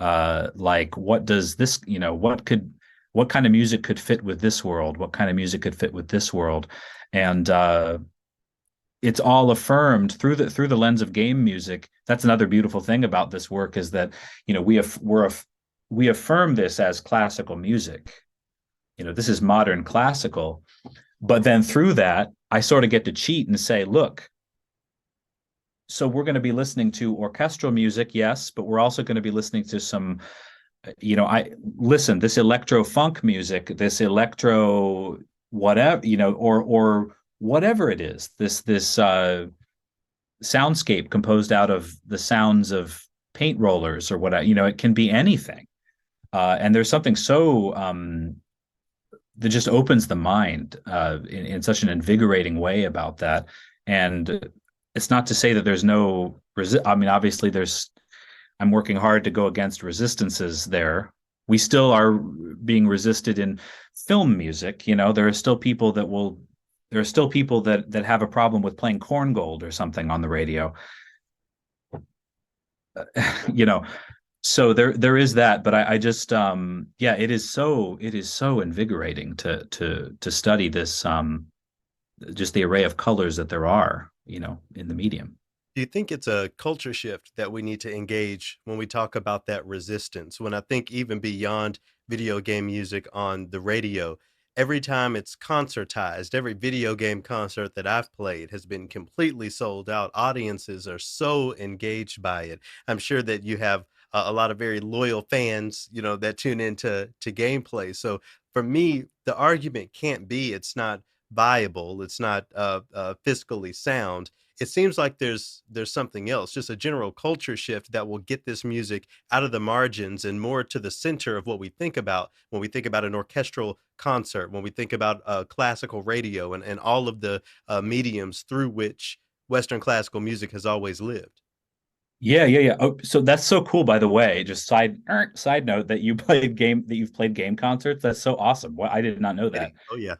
Speaker 2: like what does this, what kind of music could fit with this world? What kind of music could fit with this world? And it's all affirmed through the lens of game music. That's another beautiful thing about this work is that we affirm this as classical music. This is modern classical, but then through that, I sort of get to cheat and say, look, so we're going to be listening to orchestral music, yes, but we're also going to be listening to some, this electro funk music, this electro whatever, or whatever it is, this soundscape composed out of the sounds of paint rollers or whatever, it can be anything. And there's something so that just opens the mind in such an invigorating way about that. And it's not to say that there's no I mean, obviously there's I'm working hard to go against resistances there. We still are being resisted in film music. You know, there are still people that will there are still people that have a problem with playing Corn Gold or something on the radio. You know, so there is that, but I just yeah, it is so invigorating to study this just the array of colors that there are, you know, in the medium.
Speaker 1: Do you think it's a culture shift that we need to engage when we talk about that resistance? When I think even beyond video game music on the radio, every time it's concertized, every video game concert that I've played has been completely sold out. Audiences are so engaged by it. I'm sure that you have a lot of very loyal fans, you know, that tune into gameplay. So for me, the argument can't be it's not viable, it's not fiscally sound. It seems like there's something else, just a general culture shift that will get this music out of the margins and more to the center of what we think about when we think about an orchestral concert, when we think about classical radio and all of the mediums through which Western classical music has always lived.
Speaker 2: Yeah, yeah, yeah. Oh, so that's so cool, by the way. Just side note that you've played game concerts. That's so awesome. What I did not know that.
Speaker 1: Kidding. Oh yeah.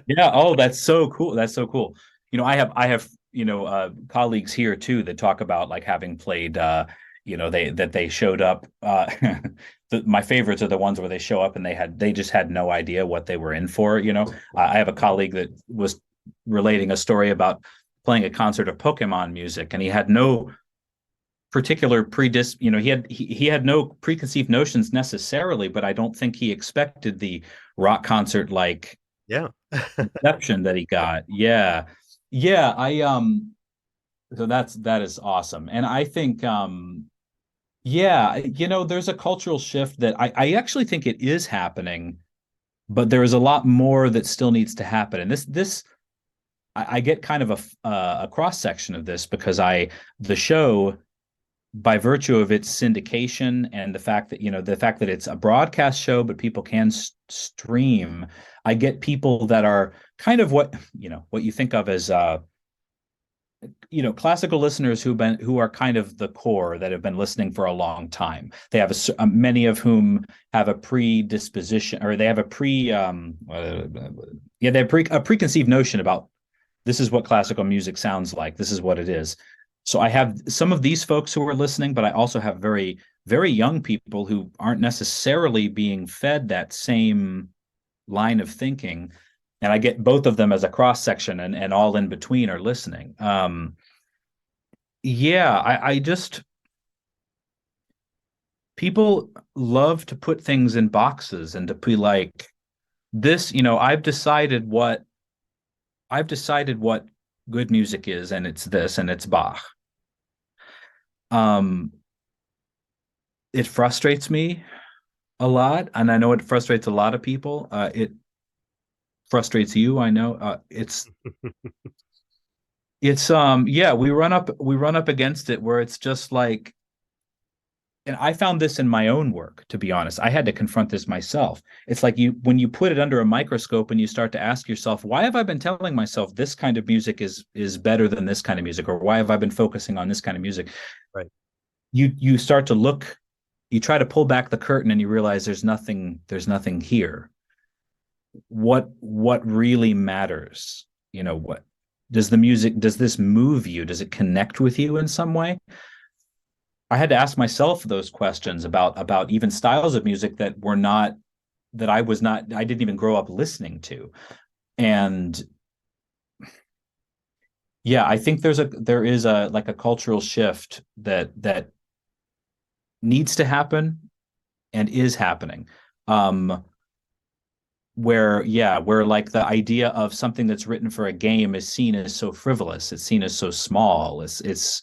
Speaker 2: Yeah. Oh, that's so cool. That's so cool. You know, I have, you know, colleagues here too that talk about like having played you know, they showed up my favorites are the ones where they show up and they just had no idea what they were in for, you know. I have a colleague that was relating a story about playing a concert of Pokemon music and he had no particular you know, he had no preconceived notions necessarily, but I don't think he expected the rock concert like
Speaker 1: Yeah.
Speaker 2: reception that he got. Yeah. Yeah, so that is awesome. And I think yeah, you know, there's a cultural shift that I actually think it is happening, but there is a lot more that still needs to happen. And this I get kind of a cross section of this because the show, by virtue of its syndication and the fact that, you know, the fact that it's a broadcast show but people can stream, I get people that are kind of what, you know, what you think of as you know, classical listeners who are kind of the core that have been listening for a long time. They have many of whom have a predisposition, or they have a yeah, they have a preconceived notion about this is what classical music sounds like. This is what it is. So I have some of these folks who are listening, but I also have very young people who aren't necessarily being fed that same line of thinking. And I get both of them as a cross section, and all in between are listening. Yeah, I just people love to put things in boxes and to be like this, you know, I've decided what good music is, and it's this, and it's Bach. Um, it frustrates me a lot, and I know it frustrates a lot of people. It frustrates you, I know. It's yeah, we run up against it where it's just like, and I found this in my own work, to be honest. I had to confront this myself. It's like when you put it under a microscope and you start to ask yourself, why have I been telling myself this kind of music is better than this kind of music, or why have I been focusing on this kind of music?
Speaker 1: Right.
Speaker 2: You start to look, you try to pull back the curtain and you realize there's nothing here. What really matters? You know, what does this move you? Does it connect with you in some way? I had to ask myself those questions about even styles of music that were not that I didn't even grow up listening to. And yeah, I think there is a like a cultural shift that needs to happen and is happening. Where like the idea of something that's written for a game is seen as so frivolous, it's seen as so small. It's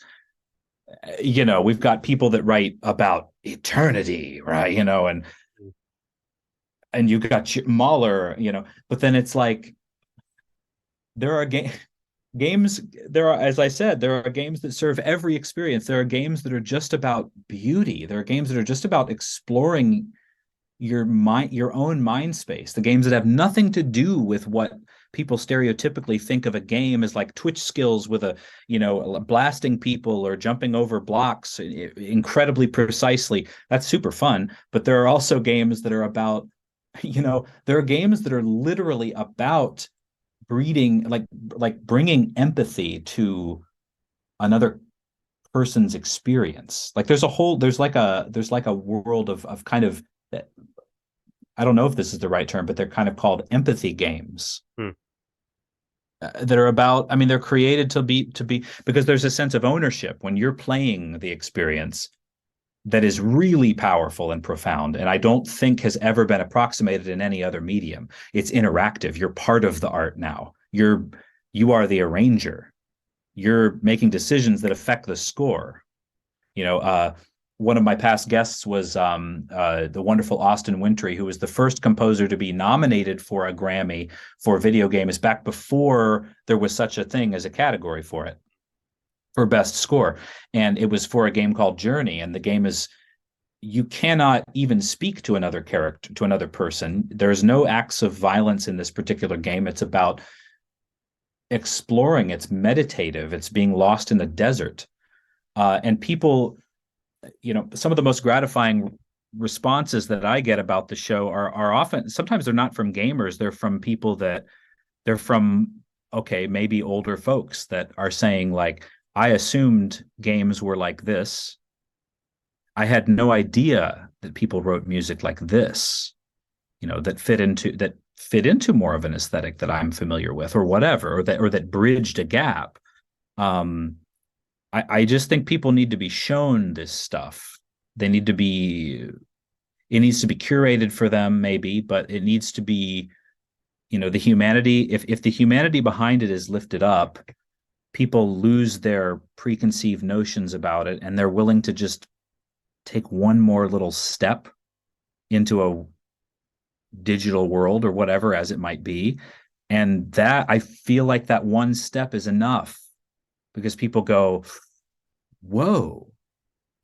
Speaker 2: you know, we've got people that write about eternity, right? You know, and you got Mahler, you know, but then it's like there are games, there are, as I said, there are games that serve every experience. There are games that are just about beauty. There are games that are just about exploring your own mind space, the games that have nothing to do with what people stereotypically think of a game as, like twitch skills with a, blasting people or jumping over blocks incredibly precisely. That's super fun. But there are also games that are about, there are games that are literally about breeding, like bringing empathy to another person's experience. Like there's like a world of kind of, I don't know if this is the right term, but they're kind of called empathy games.
Speaker 1: Hmm.
Speaker 2: That are about, I mean, they're created to be because there's a sense of ownership when you're playing the experience that is really powerful and profound, and I don't think has ever been approximated in any other medium. It's interactive. You're part of the art now. You are the arranger. You're making decisions that affect the score. One of my past guests was the wonderful Austin Wintory, who was the first composer to be nominated for a Grammy for video games back before there was such a thing as a category for it, for best score. And it was for a game called Journey. And the game is, you cannot even speak to another character, to another person. There's no acts of violence in this particular game. It's about exploring. It's meditative. It's being lost in the desert. And people, some of the most gratifying responses that I get about the show are often, sometimes they're not from gamers. They're from people they're from, okay, maybe older folks that are saying, like, I assumed games were like this. I had no idea that people wrote music like this, that fit into more of an aesthetic that I'm familiar with, or whatever, or that bridged a gap. I just think people need to be shown this stuff. They need to be, it needs to be curated for them, maybe, but it needs to be, the humanity. If the humanity behind it is lifted up, people lose their preconceived notions about it, and they're willing to just take one more little step into a digital world or whatever as it might be. And that, I feel like that one step is enough, because people go, whoa,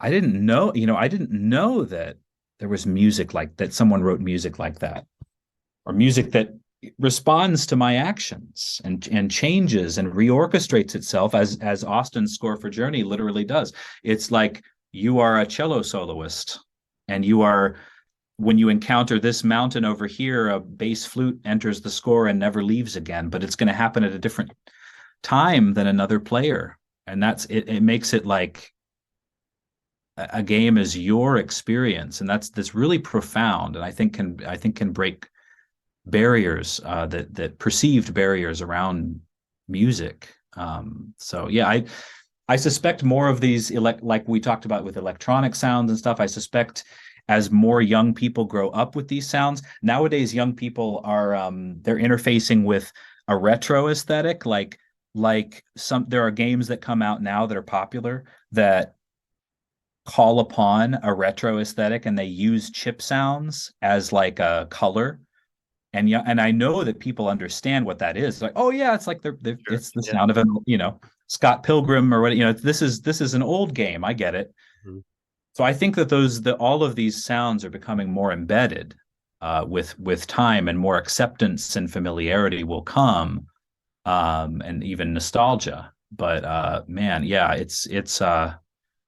Speaker 2: I didn't know that there was music like that. Someone wrote music like that, or music that responds to my actions and changes and reorchestrates itself, as Austin's score for Journey literally does. It's like you are a cello soloist, and when you encounter this mountain over here, a bass flute enters the score and never leaves again, but it's going to happen at a different time than another player. And that's it. It makes it like a game is your experience, and that's really profound, and I think can break barriers, that perceived barriers around music. So yeah, I suspect more of these, like we talked about with electronic sounds and stuff. I suspect as more young people grow up with these sounds nowadays, young people are they're interfacing with a retro aesthetic. There are games that come out now that are popular that call upon a retro aesthetic, and they use chip sounds as like a color. And yeah, and I know that people understand what that is. Like, oh yeah, it's like
Speaker 1: Sure.
Speaker 2: it's the
Speaker 1: Yeah.
Speaker 2: sound of an, Scott Pilgrim or what, this is an old game. I get it.
Speaker 1: Mhm.
Speaker 2: So I think that all of these sounds are becoming more embedded, with time, and more acceptance and familiarity will come, and even nostalgia. But man, yeah, it's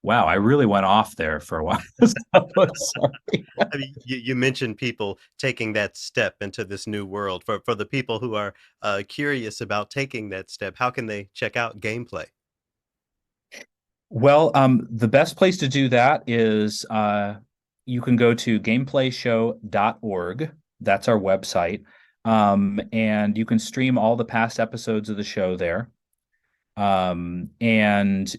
Speaker 2: wow, I really went off there for a while. Sorry.
Speaker 1: I mean, you mentioned people taking that step into this new world. For the people who are curious about taking that step, how can they check out gameplay?
Speaker 2: Well, the best place to do that is, you can go to gameplayshow.org. That's our website. And you can stream all the past episodes of the show there. And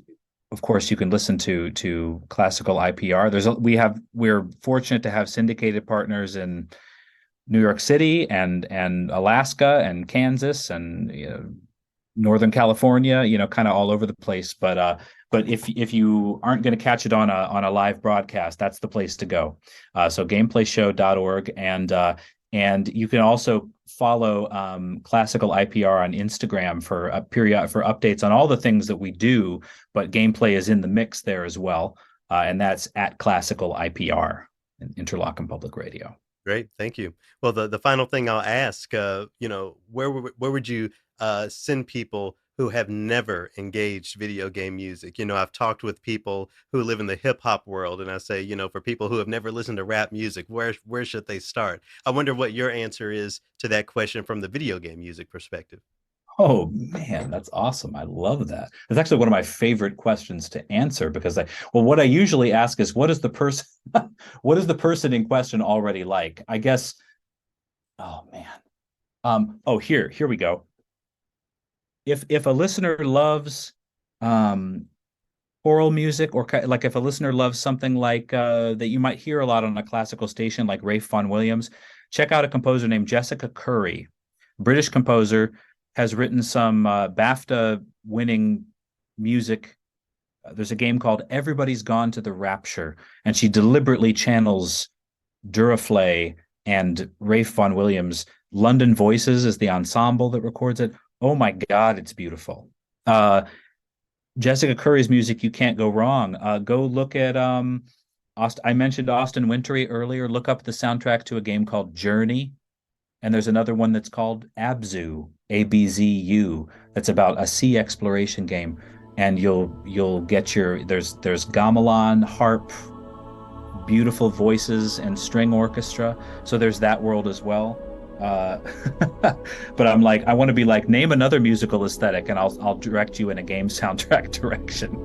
Speaker 2: of course, you can listen to classical IPR. We're fortunate to have syndicated partners in New York City and Alaska and Kansas and, Northern California, kind of all over the place. But if you aren't going to catch it on a live broadcast, that's the place to go. So gameplayshow.org, and you can also follow Classical IPR on Instagram for updates on all the things that we do. But gameplay is in the mix there as well, and that's at Classical IPR, Interlochen Public Radio.
Speaker 1: Great, thank you. Well, the final thing I'll ask, where would you send people who have never engaged video game music? I've talked with people who live in the hip hop world, and I say, for people who have never listened to rap music, where should they start? I wonder what your answer is to that question from the video game music perspective.
Speaker 2: Oh man, that's awesome. I love that. It's actually one of my favorite questions to answer because what I usually ask is what is the person what is the person in question already like? I guess, oh man. Here we go. If a listener loves um choral music, or like if a listener loves something like that you might hear a lot on a classical station like Rafe Vaughan Williams, check out a composer named Jessica Curry. British composer, has written some BAFTA winning music. There's a game called Everybody's Gone to the Rapture, and she deliberately channels Duraflay and Rafe Vaughan Williams. London Voices is the ensemble that records it. Oh my God, it's beautiful. Jessica Curry's music, you can't go wrong. Go look at I mentioned Austin Wintory earlier. Look up the soundtrack to a game called Journey. And there's another one that's called Abzu, ABZU, that's about a sea exploration game. And you'll get there's gamelan, harp, beautiful voices, and string orchestra. So there's that world as well. Uh, but I'm like, I want to be like, name another musical aesthetic, and I'll direct you in a game soundtrack direction.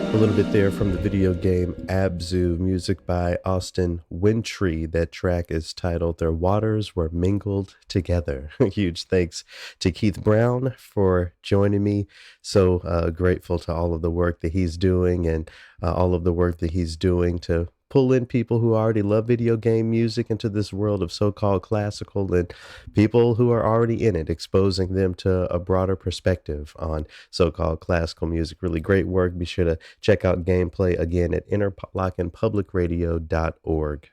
Speaker 1: A little bit there from the video game Abzu, music by Austin Wintory. That track is titled Their Waters Were Mingled Together. Huge thanks to Keith Brown for joining me. So grateful to all of the work that he's doing, and all of the work that he's doing to pull in people who already love video game music into this world of so-called classical, and people who are already in it, exposing them to a broader perspective on so-called classical music. Really great work. Be sure to check out gameplay again at interlochenpublicradio.org.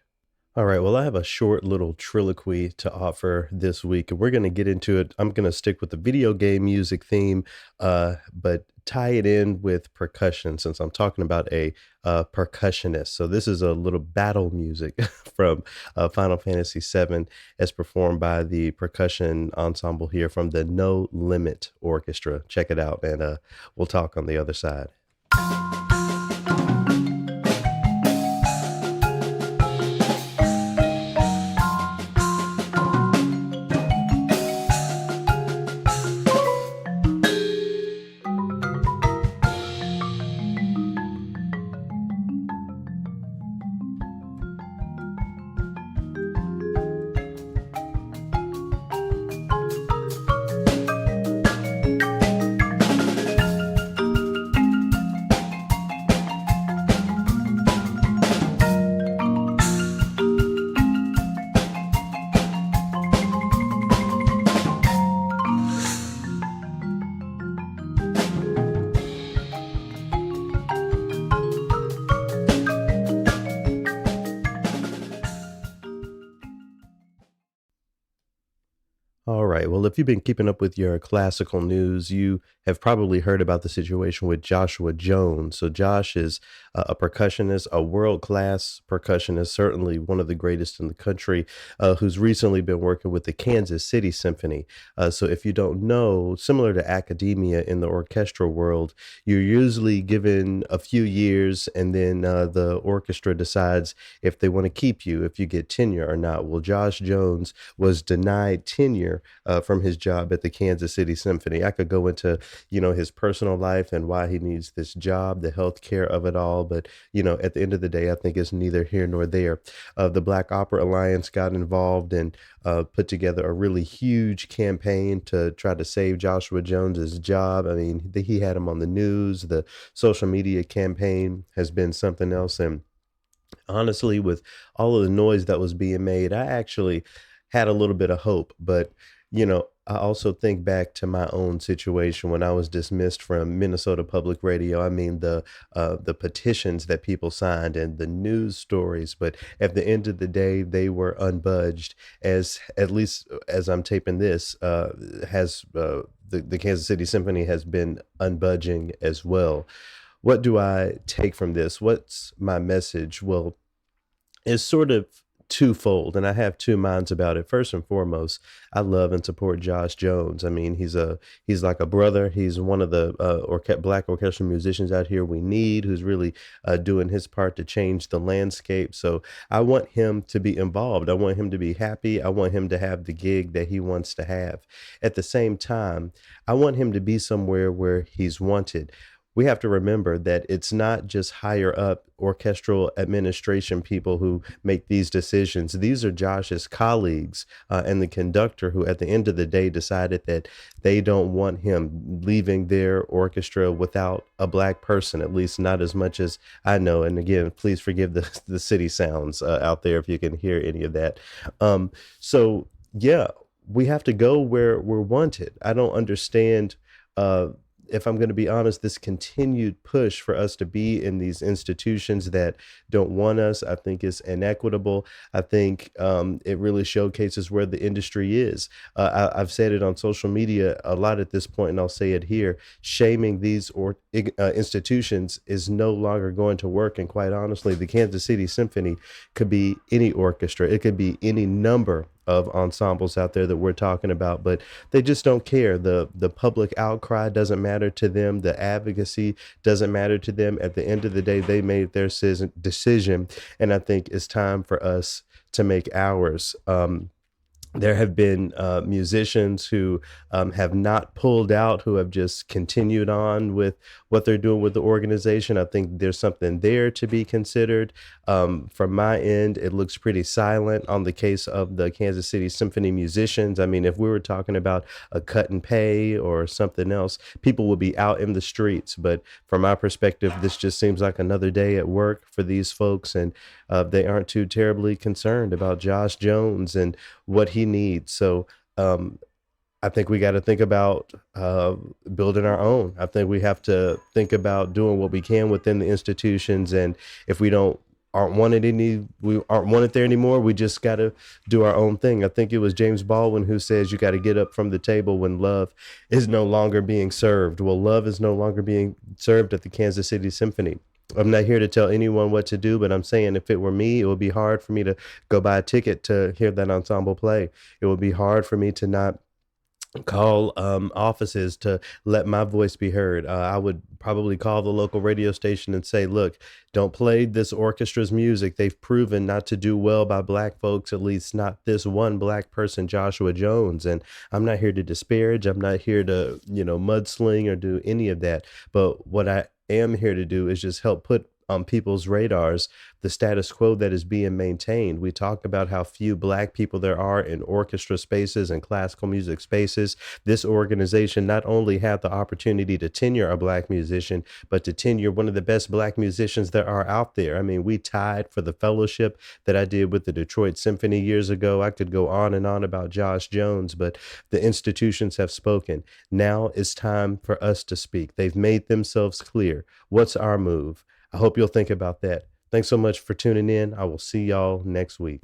Speaker 1: All right, well, I have a short little triloquy to offer this week, and we're going to get into it. I'm going to stick with the video game music theme, but tie it in with percussion, since I'm talking about a percussionist. So this is a little battle music from Final Fantasy VII, as performed by the percussion ensemble here from the No Limit Orchestra. Check it out, and we'll talk on the other side. All right. Well, if you've been keeping up with your classical news, you have probably heard about the situation with Joshua Jones. So, Josh is a percussionist, a world class percussionist, certainly one of the greatest in the country, who's recently been working with the Kansas City Symphony. So, if you don't know, similar to academia in the orchestral world, you're usually given a few years and then the orchestra decides if they want to keep you, if you get tenure or not. Well, Josh Jones was denied tenure from his job at the Kansas City Symphony. I could go into, his personal life and why he needs this job, the health care of it all. But, at the end of the day, I think it's neither here nor there. The Black Opera Alliance got involved and put together a really huge campaign to try to save Joshua Jones's job. I mean, he had him on the news. The social media campaign has been something else. And honestly, with all of the noise that was being made, I actually had a little bit of hope. But, I also think back to my own situation when I was dismissed from Minnesota Public Radio. I mean, the petitions that people signed and the news stories, but at the end of the day, they were unbudged. As at least as I'm taping this, has the Kansas City Symphony has been unbudging as well. What do I take from this? What's my message? Well, it's sort of twofold, and I have two minds about it. First and foremost, I love and support Josh Jones. I mean, he's like a brother. He's one of the black orchestral musicians out here we need, who's really doing his part to change the landscape. So I want him to be involved. I want him to be happy. I want him to have the gig that he wants to have. At the same time, I want him to be somewhere where he's wanted. We have to remember that it's not just higher up orchestral administration people who make these decisions. These are Josh's colleagues and the conductor who, at the end of the day, decided that they don't want him leaving their orchestra without a black person, at least not as much as I know. And again, please forgive the city sounds out there if you can hear any of that. So, yeah, we have to go where we're wanted. I don't understand. If I'm going to be honest, this continued push for us to be in these institutions that don't want us, I think is inequitable. I think it really showcases where the industry is. I've said it on social media a lot at this point, and I'll say it here. Shaming these institutions is no longer going to work. And quite honestly, the Kansas City Symphony could be any orchestra. It could be any number of ensembles out there that we're talking about, but they just don't care. The public outcry doesn't matter to them. The advocacy doesn't matter to them. At the end of the day, they made their decision, and I think it's time for us to make ours. There have been musicians who have not pulled out, who have just continued on with what they're doing with the organization. I think there's something there to be considered. From my end, it looks pretty silent on the case of the Kansas City Symphony musicians. I mean, if we were talking about a cut and pay or something else, people would be out in the streets. But from my perspective, this just seems like another day at work for these folks, and they aren't too terribly concerned about Josh Jones and what he needs. So I think we got to think about building our own. I think we have to think about doing what we can within the institutions, and if we aren't wanted there anymore, we just got to do our own thing. I think it was James Baldwin who says you got to get up from the table when love is no longer being served. Well, love is no longer being served at the Kansas City Symphony. I'm not here to tell anyone what to do, but I'm saying if it were me, it would be hard for me to go buy a ticket to hear that ensemble play. It would be hard for me to not call offices to let my voice be heard. I would probably call the local radio station and say, look, don't play this orchestra's music. They've proven not to do well by black folks, at least not this one black person, Joshua Jones. And I'm not here to disparage. I'm not here to, mudsling or do any of that. But what I am here to do is just help put on people's radars the status quo that is being maintained. We talk about how few black people there are in orchestra spaces and classical music spaces. This organization not only had the opportunity to tenure a black musician, but to tenure one of the best black musicians there are out there. I mean, we tied for the fellowship that I did with the Detroit Symphony years ago. I could go on and on about Josh Jones, but the institutions have spoken. Now it's time for us to speak. They've made themselves clear. What's our move? I hope you'll think about that. Thanks so much for tuning in. I will see y'all next week.